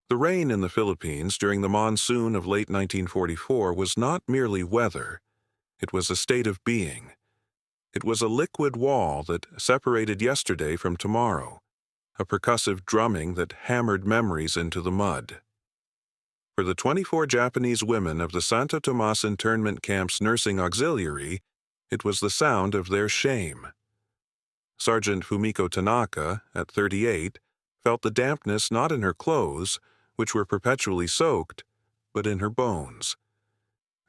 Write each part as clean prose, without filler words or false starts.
The rain in the Philippines during the monsoon of late 1944 was not merely weather, it was a state of being. It was a liquid wall that separated yesterday from tomorrow, a percussive drumming that hammered memories into the mud. For the 24 Japanese women of the Santo Tomas internment camp's nursing auxiliary, it was the sound of their shame. Sergeant Fumiko Tanaka, at 38, felt the dampness not in her clothes, which were perpetually soaked, but in her bones.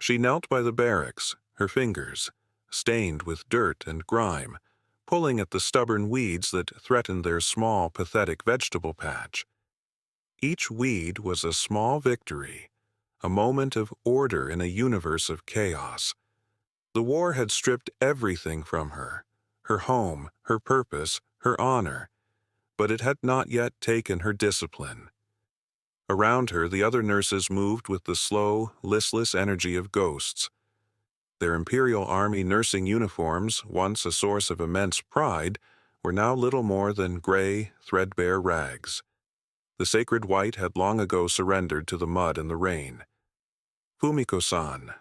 She knelt by the barracks, her fingers, stained with dirt and grime, pulling at the stubborn weeds that threatened their small, pathetic vegetable patch. Each weed was a small victory, a moment of order in a universe of chaos. The war had stripped everything from her, her home, her purpose, her honor, but it had not yet taken her discipline. Around her, the other nurses moved with the slow, listless energy of ghosts. Their Imperial Army nursing uniforms, once a source of immense pride, were now little more than gray, threadbare rags. The sacred white had long ago surrendered to the mud and the rain. "Fumiko-san,"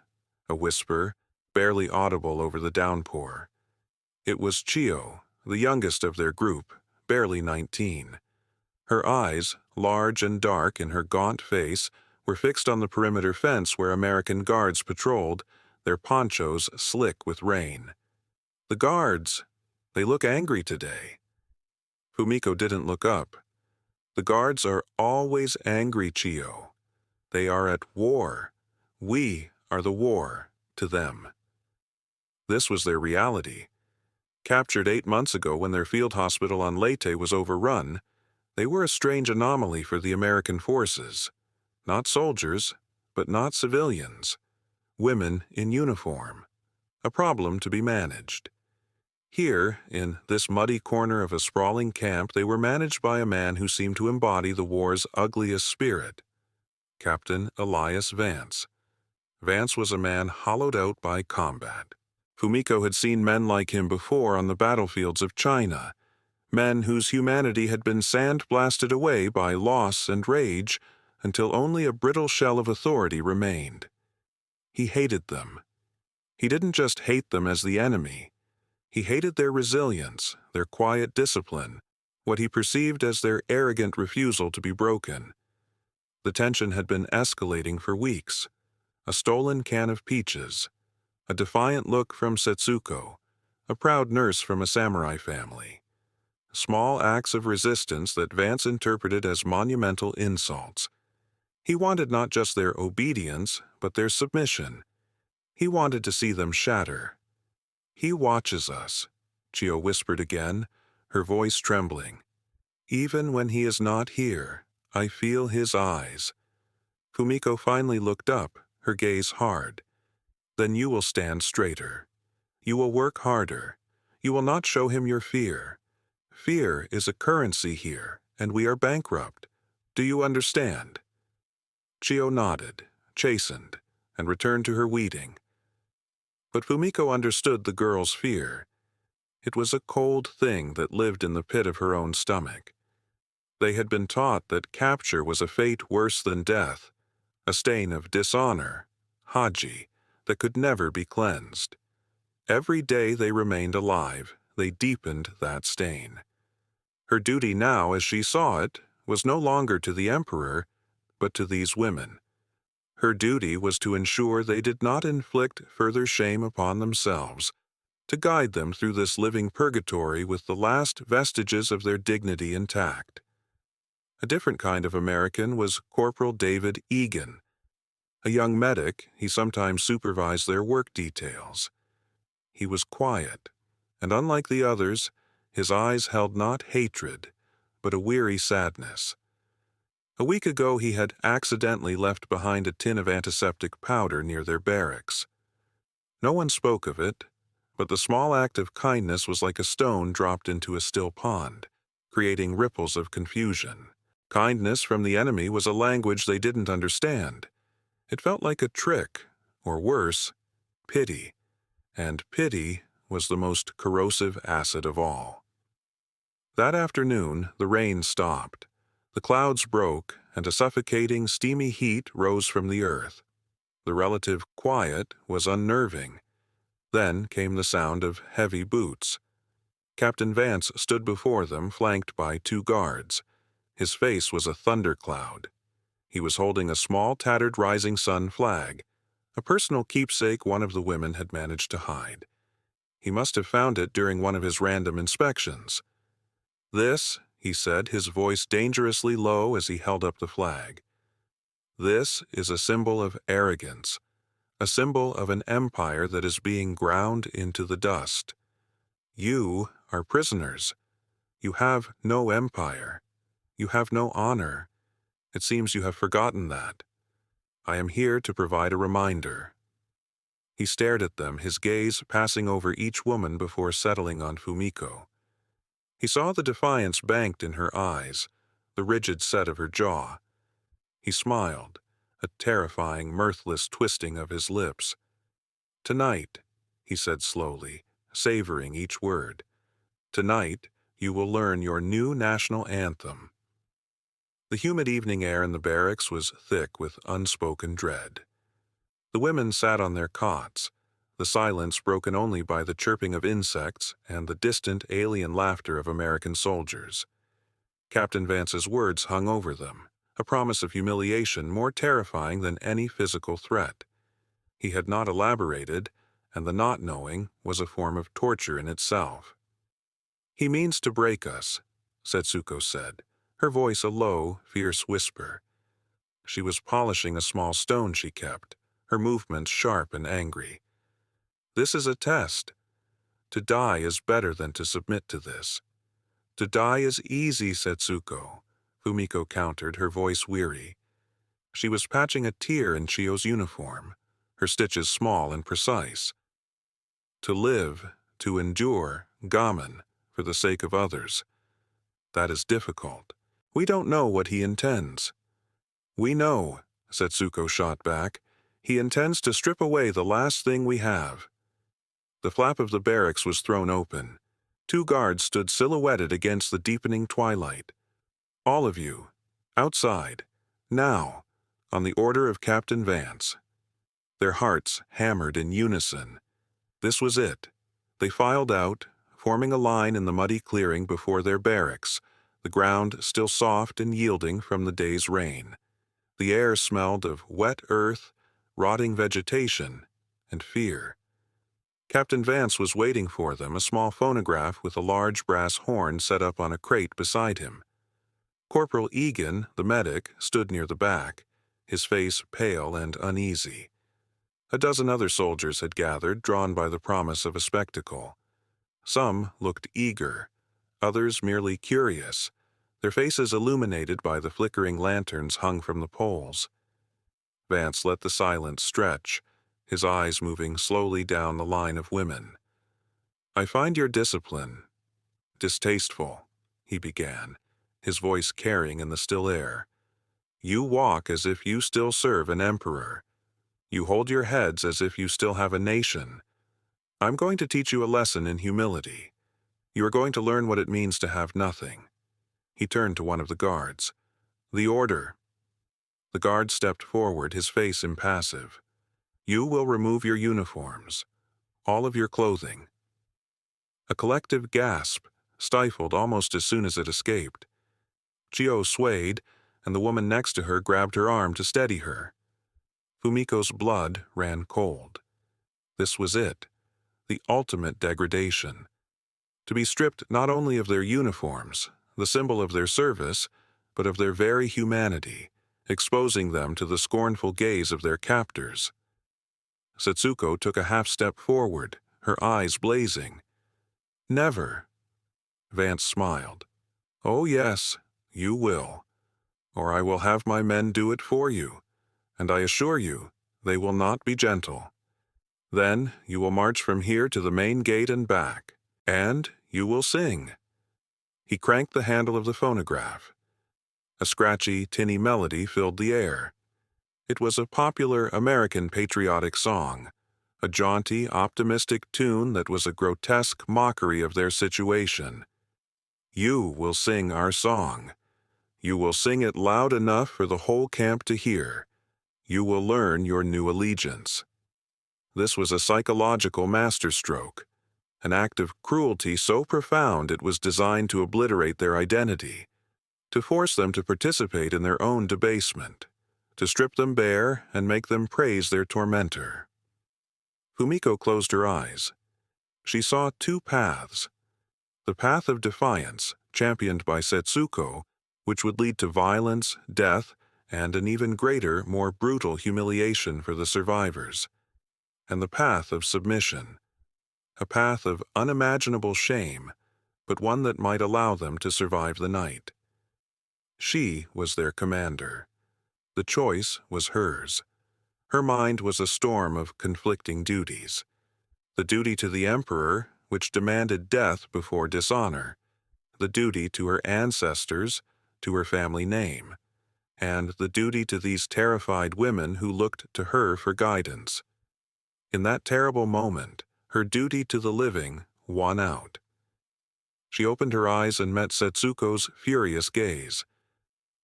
a whisper, barely audible over the downpour. It was Chio, the youngest of their group, barely 19. Her eyes, large and dark in her gaunt face, were fixed on the perimeter fence where American guards patrolled, their ponchos slick with rain. "The guards! They look angry today." Fumiko didn't look up. "The guards are always angry, Chio. They are at war. We are the war to them." This was their reality. Captured 8 months ago when their field hospital on Leyte was overrun, they were a strange anomaly for the American forces. Not soldiers, but not civilians. Women in uniform. A problem to be managed. Here, in this muddy corner of a sprawling camp, they were managed by a man who seemed to embody the war's ugliest spirit. Captain Elias Vance. Vance was a man hollowed out by combat. Fumiko had seen men like him before on the battlefields of China, men whose humanity had been sand-blasted away by loss and rage until only a brittle shell of authority remained. He hated them. He didn't just hate them as the enemy. He hated their resilience, their quiet discipline, what he perceived as their arrogant refusal to be broken. The tension had been escalating for weeks. A stolen can of peaches, a defiant look from Setsuko, a proud nurse from a samurai family. Small acts of resistance that Vance interpreted as monumental insults. He wanted not just their obedience, but their submission. He wanted to see them shatter. "He watches us," Chio whispered again, her voice trembling. "Even when he is not here, I feel his eyes." Fumiko finally looked up, her gaze hard. "Then you will stand straighter. You will work harder. You will not show him your fear. Fear is a currency here, and we are bankrupt. Do you understand?" Chio nodded, chastened, and returned to her weeding. But Fumiko understood the girl's fear. It was a cold thing that lived in the pit of her own stomach. They had been taught that capture was a fate worse than death, a stain of dishonor, haji, that could never be cleansed. Every day they remained alive, they deepened that stain. Her duty now, as she saw it, was no longer to the emperor, but to these women. Her duty was to ensure they did not inflict further shame upon themselves, to guide them through this living purgatory with the last vestiges of their dignity intact. A different kind of American was Corporal David Egan. A young medic, he sometimes supervised their work details. He was quiet, and unlike the others, his eyes held not hatred, but a weary sadness. A week ago he had accidentally left behind a tin of antiseptic powder near their barracks. No one spoke of it, but the small act of kindness was like a stone dropped into a still pond, creating ripples of confusion. Kindness from the enemy was a language they didn't understand. It felt like a trick, or worse, pity. And pity was the most corrosive acid of all. That afternoon, the rain stopped. The clouds broke, and a suffocating, steamy heat rose from the earth. The relative quiet was unnerving. Then came the sound of heavy boots. Captain Vance stood before them, flanked by 2 guards. His face was a thundercloud. He was holding a small, tattered Rising Sun flag, a personal keepsake one of the women had managed to hide. He must have found it during one of his random inspections. "This," he said, his voice dangerously low as he held up the flag. "This is a symbol of arrogance, a symbol of an empire that is being ground into the dust. You are prisoners. You have no empire. You have no honor. It seems you have forgotten that. I am here to provide a reminder." He stared at them, his gaze passing over each woman before settling on Fumiko. He saw the defiance banked in her eyes, the rigid set of her jaw. He smiled, a terrifying, mirthless twisting of his lips. "Tonight," he said slowly, savoring each word, "tonight you will learn your new national anthem." The humid evening air in the barracks was thick with unspoken dread. The women sat on their cots, the silence broken only by the chirping of insects and the distant alien laughter of American soldiers. Captain Vance's words hung over them, a promise of humiliation more terrifying than any physical threat. He had not elaborated, and the not knowing was a form of torture in itself. "He means to break us," Setsuko said, her voice a low, fierce whisper. She was polishing a small stone she kept, her movements sharp and angry. "This is a test. To die is better than to submit to this." "To die is easy, Setsuko," Fumiko countered, her voice weary. She was patching a tear in Chio's uniform, her stitches small and precise. "To live, to endure, gamen, for the sake of others. That is difficult. We don't know what he intends." "We know," Setsuko shot back. "He intends to strip away the last thing we have." The flap of the barracks was thrown open. 2 guards stood silhouetted against the deepening twilight. "All of you, outside, now, on the order of Captain Vance." Their hearts hammered in unison. This was it. They filed out, forming a line in the muddy clearing before their barracks, the ground still soft and yielding from the day's rain. The air smelled of wet earth, rotting vegetation, and fear. Captain Vance was waiting for them, a small phonograph with a large brass horn set up on a crate beside him. Corporal Egan, the medic, stood near the back, his face pale and uneasy. A dozen other soldiers had gathered, drawn by the promise of a spectacle. Some looked eager, others merely curious, their faces illuminated by the flickering lanterns hung from the poles. Vance let the silence stretch, his eyes moving slowly down the line of women. "I find your discipline distasteful," he began, his voice carrying in the still air. "You walk as if you still serve an emperor. You hold your heads as if you still have a nation. I'm going to teach you a lesson in humility. You are going to learn what it means to have nothing." He turned to one of the guards. "The order." The guard stepped forward, his face impassive. "You will remove your uniforms, all of your clothing." A collective gasp, stifled almost as soon as it escaped. Chio swayed, and the woman next to her grabbed her arm to steady her. Fumiko's blood ran cold. This was it, the ultimate degradation. To be stripped not only of their uniforms, the symbol of their service, but of their very humanity, exposing them to the scornful gaze of their captors. Setsuko took a half-step forward, her eyes blazing. "Never." Vance smiled. "Oh yes, you will. Or I will have my men do it for you, and I assure you, they will not be gentle. Then you will march from here to the main gate and back, and you will sing." He cranked the handle of the phonograph. A scratchy, tinny melody filled the air. It was a popular American patriotic song, a jaunty, optimistic tune that was a grotesque mockery of their situation. "You will sing our song. You will sing it loud enough for the whole camp to hear. You will learn your new allegiance." This was a psychological masterstroke, an act of cruelty so profound it was designed to obliterate their identity, to force them to participate in their own debasement, to strip them bare and make them praise their tormentor. Fumiko closed her eyes. She saw two paths. The path of defiance, championed by Setsuko, which would lead to violence, death, and an even greater, more brutal humiliation for the survivors. And the path of submission, a path of unimaginable shame, but one that might allow them to survive the night. She was their commander. The choice was hers. Her mind was a storm of conflicting duties. The duty to the emperor, which demanded death before dishonor, the duty to her ancestors, to her family name, and the duty to these terrified women who looked to her for guidance. In that terrible moment, her duty to the living won out. She opened her eyes and met Setsuko's furious gaze.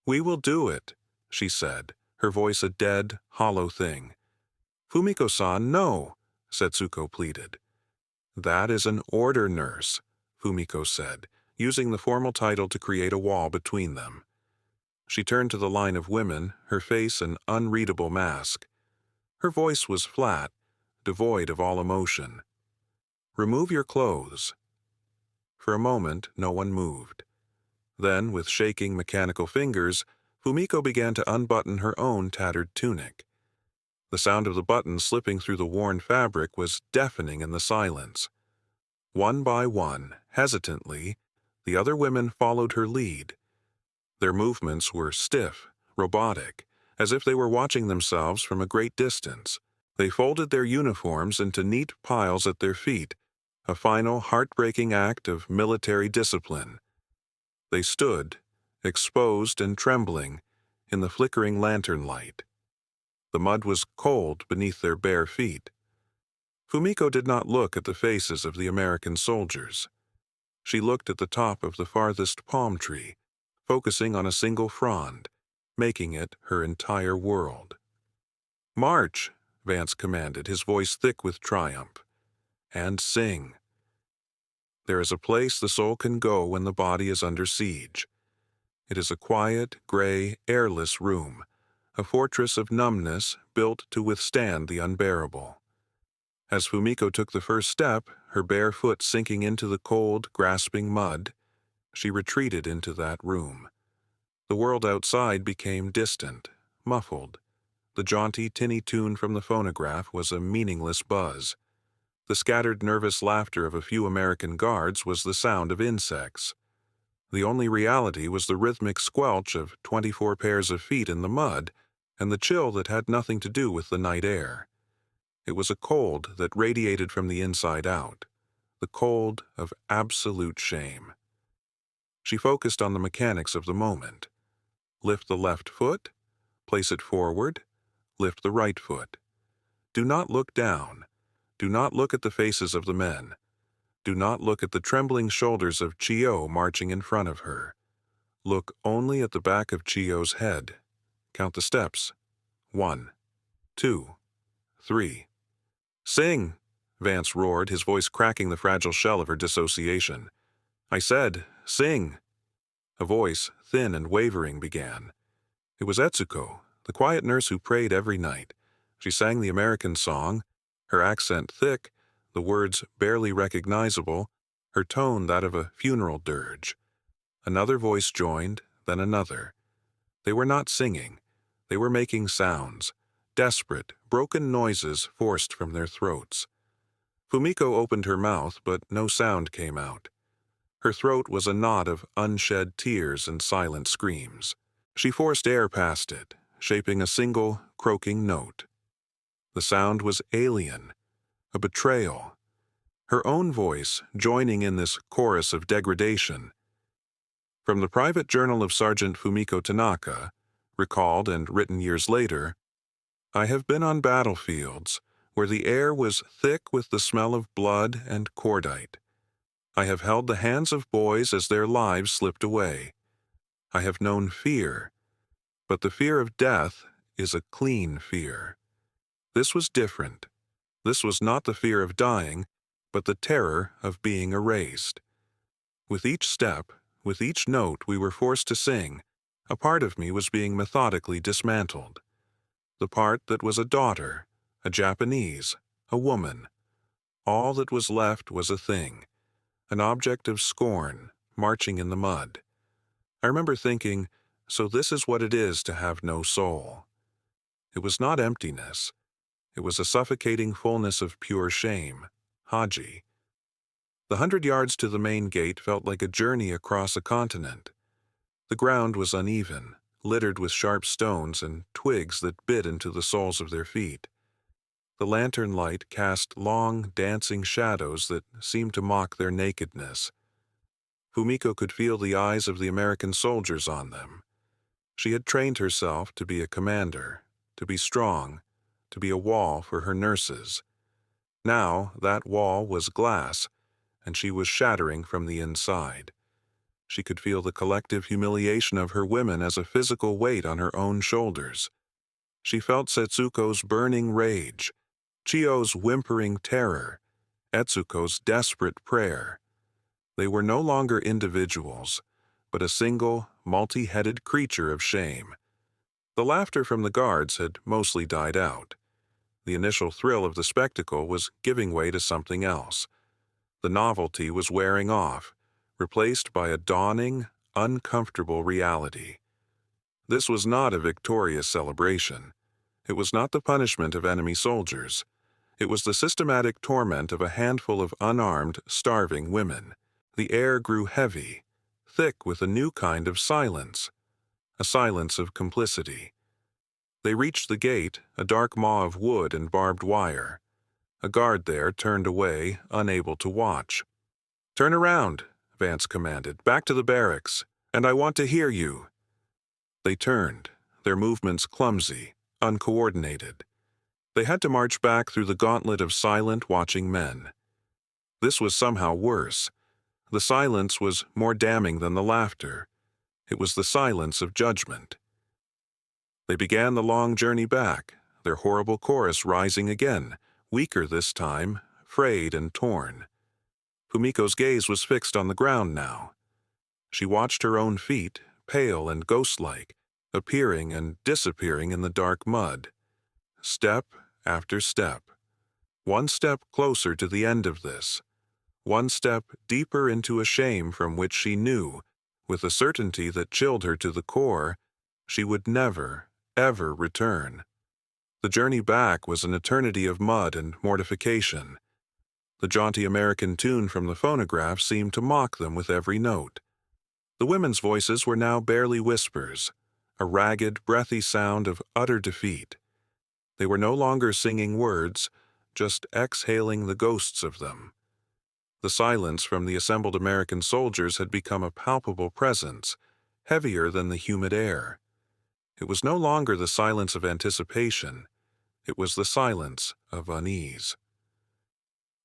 "We will do it," she said, her voice a dead, hollow thing. "Fumiko-san, no," Setsuko pleaded. "That is an order, nurse," Fumiko said, using the formal title to create a wall between them. She turned to the line of women, her face an unreadable mask. Her voice was flat, devoid of all emotion. "Remove your clothes." For a moment, no one moved. Then, with shaking mechanical fingers, Fumiko began to unbutton her own tattered tunic. The sound of the buttons slipping through the worn fabric was deafening in the silence. One by one, hesitantly, the other women followed her lead. Their movements were stiff, robotic, as if they were watching themselves from a great distance. They folded their uniforms into neat piles at their feet, a final heartbreaking act of military discipline. They stood, exposed and trembling, in the flickering lantern light. The mud was cold beneath their bare feet. Fumiko did not look at the faces of the American soldiers. She looked at the top of the farthest palm tree, focusing on a single frond, making it her entire world. "March," Vance commanded, his voice thick with triumph. "And sing." There is a place the soul can go when the body is under siege. It is a quiet, gray, airless room, a fortress of numbness built to withstand the unbearable. As Fumiko took the first step, her bare foot sinking into the cold, grasping mud, she retreated into that room. The world outside became distant, muffled. The jaunty, tinny tune from the phonograph was a meaningless buzz. The scattered, nervous laughter of a few American guards was the sound of insects. The only reality was the rhythmic squelch of 24 pairs of feet in the mud, and the chill that had nothing to do with the night air. It was a cold that radiated from the inside out, the cold of absolute shame. She focused on the mechanics of the moment. Lift the left foot, place it forward, lift the right foot. Do not look down. Do not look at the faces of the men. Do not look at the trembling shoulders of Chiyo marching in front of her. Look only at the back of Chiyo's head. Count the steps. 1, 2, 3. "Sing!" Vance roared, his voice cracking the fragile shell of her dissociation. "I said, sing!" A voice, thin and wavering, began. It was Etsuko, the quiet nurse who prayed every night. She sang the American song, her accent thick, the words barely recognizable, her tone that of a funeral dirge. Another voice joined, then another. They were not singing. They were making sounds, desperate, broken noises forced from their throats. Fumiko opened her mouth, but no sound came out. Her throat was a knot of unshed tears and silent screams. She forced air past it, shaping a single, croaking note. The sound was alien, a betrayal. Her own voice joining in this chorus of degradation. From the private journal of Sergeant Fumiko Tanaka, recalled and written years later, "I have been on battlefields where the air was thick with the smell of blood and cordite. I have held the hands of boys as their lives slipped away. I have known fear, but the fear of death is a clean fear. This was different. This was not the fear of dying, but the terror of being erased. With each step, with each note we were forced to sing, a part of me was being methodically dismantled. The part that was a daughter, a Japanese, a woman. All that was left was a thing, an object of scorn, marching in the mud. I remember thinking, so this is what it is to have no soul. It was not emptiness. It was a suffocating fullness of pure shame, Haji. The 100 yards to the main gate felt like a journey across a continent. The ground was uneven, littered with sharp stones and twigs that bit into the soles of their feet. The lantern light cast long, dancing shadows that seemed to mock their nakedness. Fumiko could feel the eyes of the American soldiers on them. She had trained herself to be a commander, to be strong, to be a wall for her nurses. Now that wall was glass, and she was shattering from the inside. She could feel the collective humiliation of her women as a physical weight on her own shoulders. She felt Setsuko's burning rage, Chiyo's whimpering terror, Etsuko's desperate prayer. They were no longer individuals, but a single, multi-headed creature of shame. The laughter from the guards had mostly died out. The initial thrill of the spectacle was giving way to something else. The novelty was wearing off, replaced by a dawning, uncomfortable reality. This was not a victorious celebration. It was not the punishment of enemy soldiers. It was the systematic torment of a handful of unarmed, starving women. The air grew heavy, thick with a new kind of silence, a silence of complicity. They reached the gate, a dark maw of wood and barbed wire. A guard there turned away, unable to watch. "Turn around," Vance commanded, "back to the barracks, and I want to hear you." They turned, their movements clumsy, uncoordinated. They had to march back through the gauntlet of silent, watching men. This was somehow worse. The silence was more damning than the laughter. It was the silence of judgment. They began the long journey back, their horrible chorus rising again, weaker this time, frayed and torn. Fumiko's gaze was fixed on the ground now. She watched her own feet, pale and ghost-like, appearing and disappearing in the dark mud. Step after step. One step closer to the end of this. One step deeper into a shame from which she knew, with a certainty that chilled her to the core, she would never, ever return. The journey back was an eternity of mud and mortification. The jaunty American tune from the phonograph seemed to mock them with every note. The women's voices were now barely whispers, a ragged, breathy sound of utter defeat. They were no longer singing words, just exhaling the ghosts of them. The silence from the assembled American soldiers had become a palpable presence, heavier than the humid air. It was no longer the silence of anticipation. It was the silence of unease.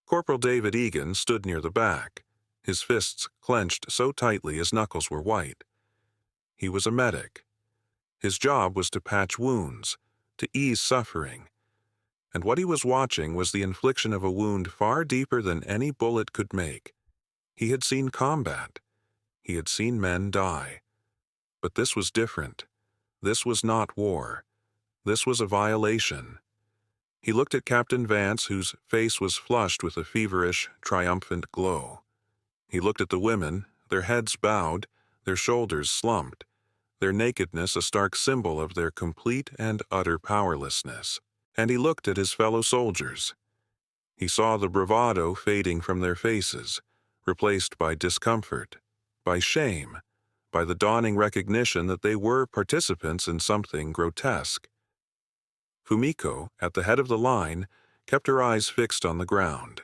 Corporal David Egan stood near the back, his fists clenched so tightly his knuckles were white. He was a medic. His job was to patch wounds, to ease suffering. And what he was watching was the infliction of a wound far deeper than any bullet could make. He had seen combat. He had seen men die. But this was different. This was not war. This was a violation. He looked at Captain Vance, whose face was flushed with a feverish, triumphant glow. He looked at the women, their heads bowed, their shoulders slumped, their nakedness a stark symbol of their complete and utter powerlessness. And he looked at his fellow soldiers. He saw the bravado fading from their faces, replaced by discomfort, by shame, by the dawning recognition that they were participants in something grotesque. Fumiko, at the head of the line, kept her eyes fixed on the ground.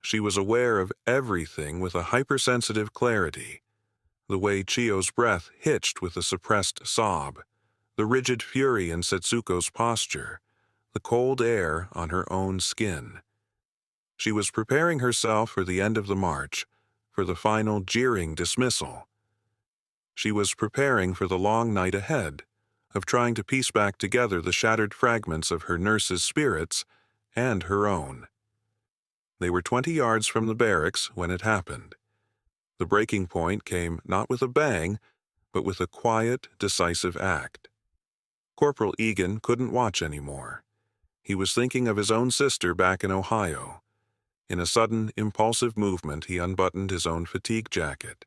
She was aware of everything with a hypersensitive clarity. The way Chiyo's breath hitched with a suppressed sob, the rigid fury in Setsuko's posture, the cold air on her own skin. She was preparing herself for the end of the march, for the final jeering dismissal. She was preparing for the long night ahead, of trying to piece back together the shattered fragments of her nurse's spirits and her own. They were 20 yards from the barracks when it happened. The breaking point came not with a bang, but with a quiet, decisive act. Corporal Egan couldn't watch anymore. He was thinking of his own sister back in Ohio. In a sudden, impulsive movement, he unbuttoned his own fatigue jacket.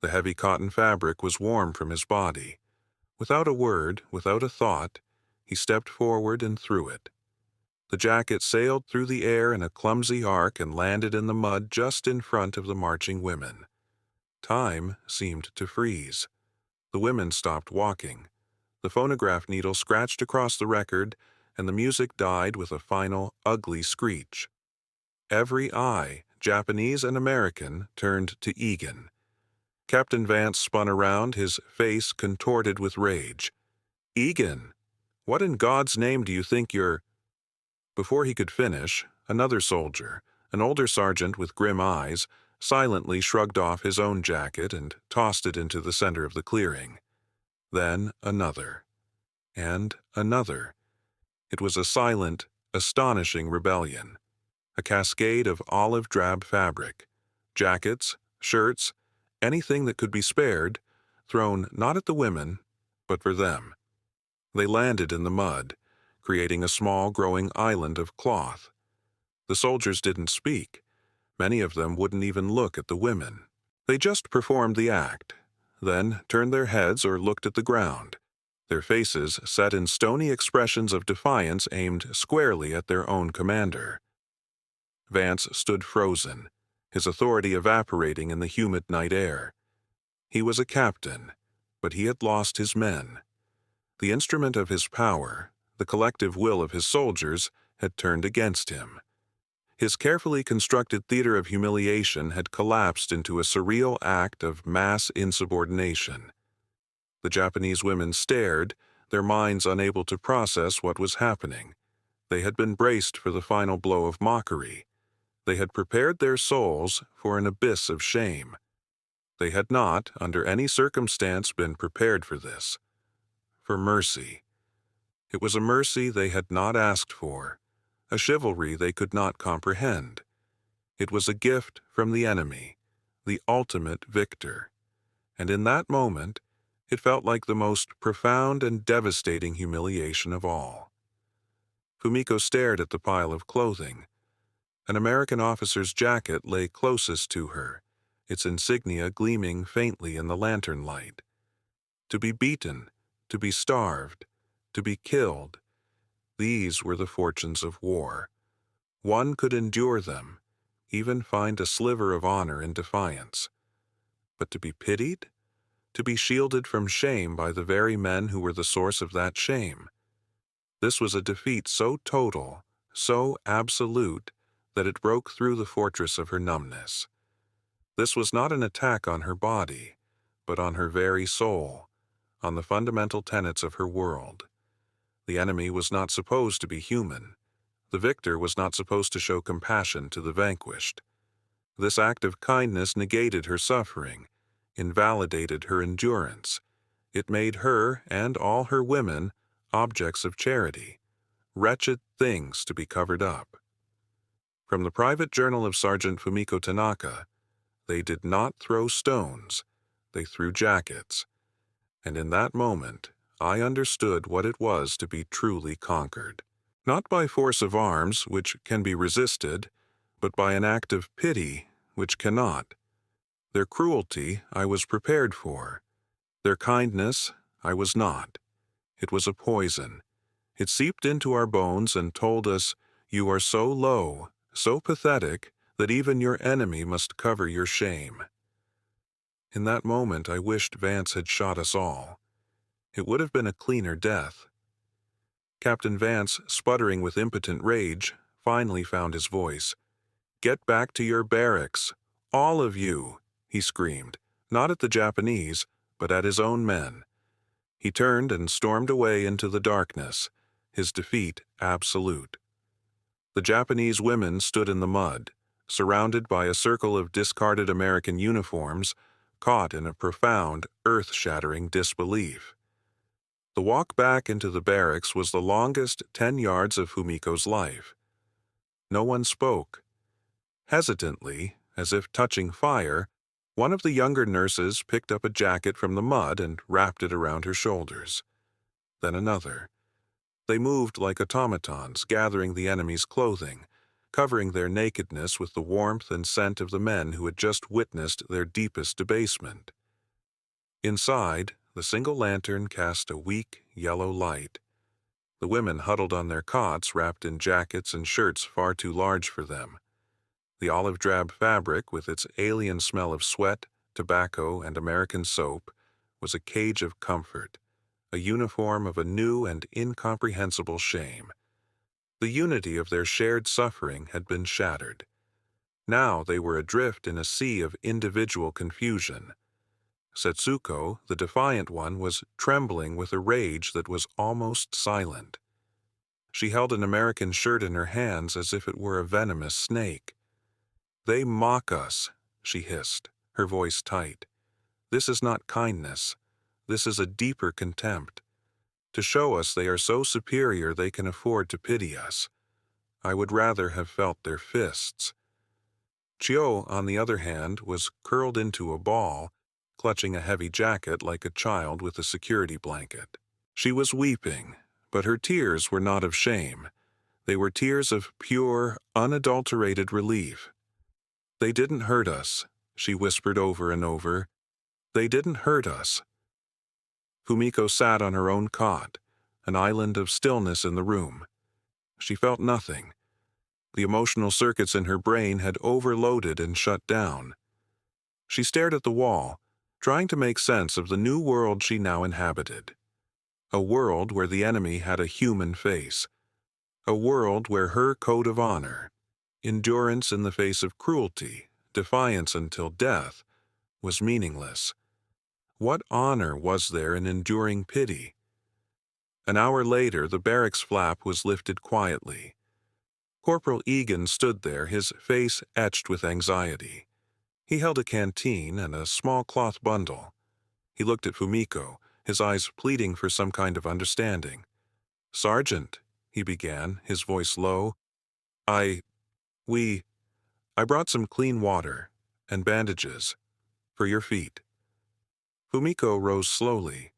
The heavy cotton fabric was warm from his body. Without a word, without a thought, he stepped forward and threw it. The jacket sailed through the air in a clumsy arc and landed in the mud just in front of the marching women. Time seemed to freeze. The women stopped walking. The phonograph needle scratched across the record, and the music died with a final, ugly screech. Every eye, Japanese and American, turned to Egan. Captain Vance spun around, his face contorted with rage. "Egan, what in God's name do you think you're—" Before he could finish, another soldier, an older sergeant with grim eyes, silently shrugged off his own jacket and tossed it into the center of the clearing. Then another. And another. It was a silent, astonishing rebellion. A cascade of olive-drab fabric, jackets, shirts, anything that could be spared, thrown not at the women, but for them. They landed in the mud, creating a small growing island of cloth. The soldiers didn't speak. Many of them wouldn't even look at the women. They just performed the act, then turned their heads or looked at the ground, their faces set in stony expressions of defiance aimed squarely at their own commander. Vance stood frozen, his authority evaporating in the humid night air. He was a captain, but he had lost his men. The instrument of his power, the collective will of his soldiers, had turned against him. His carefully constructed theater of humiliation had collapsed into a surreal act of mass insubordination. The Japanese women stared, their minds unable to process what was happening. They had been braced for the final blow of mockery. They had prepared their souls for an abyss of shame. They had not, under any circumstance, been prepared for this. For mercy. It was a mercy they had not asked for, a chivalry they could not comprehend. It was a gift from the enemy, the ultimate victor. And in that moment, it felt like the most profound and devastating humiliation of all. Fumiko stared at the pile of clothing. An American officer's jacket lay closest to her, its insignia gleaming faintly in the lantern light. To be beaten, to be starved, to be killed, these were the fortunes of war. One could endure them, even find a sliver of honor in defiance. But to be pitied? To be shielded from shame by the very men who were the source of that shame. This was a defeat so total, so absolute, that it broke through the fortress of her numbness. This was not an attack on her body, but on her very soul, on the fundamental tenets of her world. The enemy was not supposed to be human. The victor was not supposed to show compassion to the vanquished. This act of kindness negated her suffering, invalidated her endurance. It made her and all her women objects of charity, wretched things to be covered up. From the private journal of Sergeant Fumiko Tanaka, they did not throw stones, they threw jackets. And in that moment, I understood what it was to be truly conquered. Not by force of arms, which can be resisted, but by an act of pity, which cannot. Their cruelty I was prepared for. Their kindness I was not. It was a poison. It seeped into our bones and told us, "You are so low, so pathetic, that even your enemy must cover your shame." In that moment I wished Vance had shot us all. It would have been a cleaner death. Captain Vance, sputtering with impotent rage, finally found his voice. "Get back to your barracks, all of you," he screamed, not at the Japanese, but at his own men. He turned and stormed away into the darkness, his defeat absolute. The Japanese women stood in the mud, surrounded by a circle of discarded American uniforms, caught in a profound, earth-shattering disbelief. The walk back into the barracks was the longest 10 yards of Fumiko's life. No one spoke. Hesitantly, as if touching fire, one of the younger nurses picked up a jacket from the mud and wrapped it around her shoulders. Then another. They moved like automatons, gathering the enemy's clothing, covering their nakedness with the warmth and scent of the men who had just witnessed their deepest debasement. Inside, the single lantern cast a weak, yellow light. The women huddled on their cots, wrapped in jackets and shirts far too large for them. The olive-drab fabric, with its alien smell of sweat, tobacco, and American soap, was a cage of comfort, a uniform of a new and incomprehensible shame. The unity of their shared suffering had been shattered. Now they were adrift in a sea of individual confusion. Setsuko, the defiant one, was trembling with a rage that was almost silent. She held an American shirt in her hands as if it were a venomous snake. "They mock us," she hissed, her voice tight. "This is not kindness. This is a deeper contempt. To show us they are so superior they can afford to pity us. I would rather have felt their fists." Chio, on the other hand, was curled into a ball, clutching a heavy jacket like a child with a security blanket. She was weeping, but her tears were not of shame. They were tears of pure, unadulterated relief. "They didn't hurt us," she whispered over and over. "They didn't hurt us." Fumiko sat on her own cot, an island of stillness in the room. She felt nothing. The emotional circuits in her brain had overloaded and shut down. She stared at the wall, trying to make sense of the new world she now inhabited. A world where the enemy had a human face. A world where her code of honor, endurance in the face of cruelty, defiance until death, was meaningless. What honor was there in enduring pity? An hour later, the barracks flap was lifted quietly. Corporal Egan stood there, his face etched with anxiety. He held a canteen and a small cloth bundle. He looked at Fumiko, his eyes pleading for some kind of understanding. "Sergeant," he began, his voice low, I brought some clean water and bandages for your feet." Fumiko rose slowly.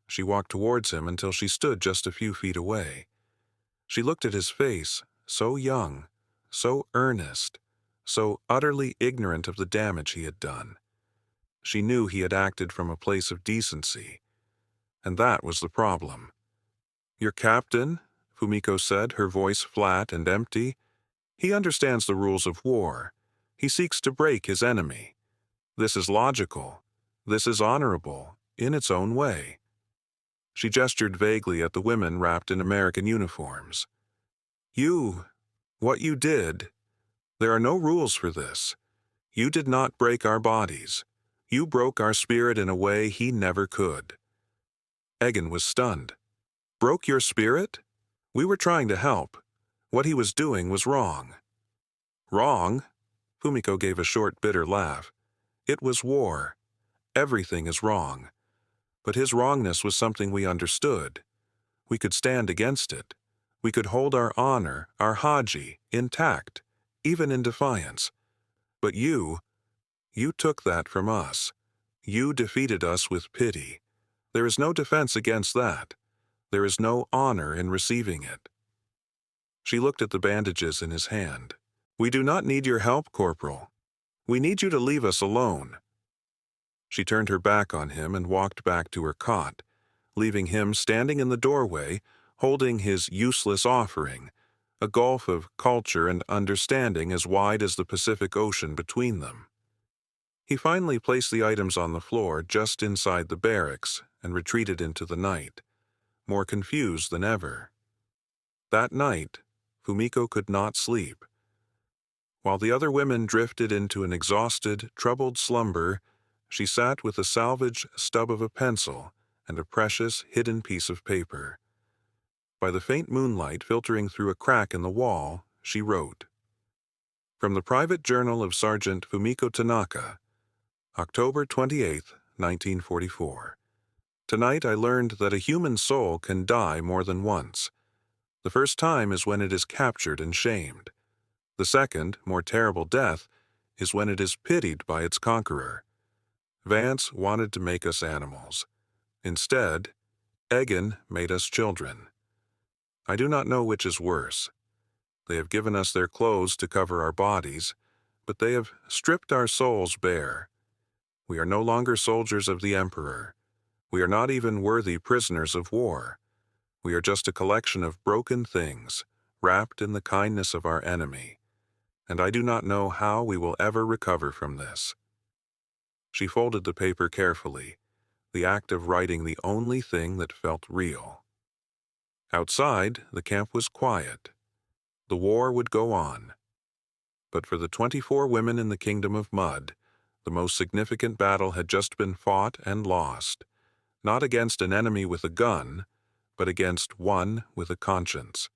She walked towards him until she stood just a few feet away. She looked at his face, so young, so earnest, so utterly ignorant of the damage he had done. She knew he had acted from a place of decency, and that was the problem. "Your captain," Fumiko said, her voice flat and empty, "he understands the rules of war. He seeks to break his enemy. This is logical. This is honorable, in its own way." She gestured vaguely at the women wrapped in American uniforms. What you did, there are no rules for this. You did not break our bodies. You broke our spirit in a way he never could." Egan was stunned. "Broke your spirit? We were trying to help. What he was doing was wrong." "Wrong?" Fumiko gave a short, bitter laugh. "It was war. Everything is wrong. But his wrongness was something we understood. We could stand against it. We could hold our honor, our Haji, intact, even in defiance. But you took that from us. You defeated us with pity. There is no defense against that. There is no honor in receiving it." She looked at the bandages in his hand. "We do not need your help, Corporal. We need you to leave us alone." She turned her back on him and walked back to her cot, leaving him standing in the doorway, holding his useless offering, a gulf of culture and understanding as wide as the Pacific Ocean between them. He finally placed the items on the floor just inside the barracks and retreated into the night, more confused than ever. That night, Fumiko could not sleep. While the other women drifted into an exhausted, troubled slumber, she sat with a salvaged stub of a pencil and a precious, hidden piece of paper. By the faint moonlight filtering through a crack in the wall, she wrote, "From the private journal of Sergeant Fumiko Tanaka, October 28th, 1944. Tonight I learned that a human soul can die more than once. The first time is when it is captured and shamed. The second, more terrible death is when it is pitied by its conqueror. Vance wanted to make us animals. Instead, Egan made us children. I do not know which is worse. They have given us their clothes to cover our bodies, but they have stripped our souls bare. We are no longer soldiers of the Emperor. We are not even worthy prisoners of war. We are just a collection of broken things, wrapped in the kindness of our enemy. And I do not know how we will ever recover from this. She folded the paper carefully, the act of writing the only thing that felt real. Outside, the camp was quiet. The war would go on. But for the 24 women in the Kingdom of Mud, the most significant battle had just been fought and lost, not against an enemy with a gun, but against one with a conscience.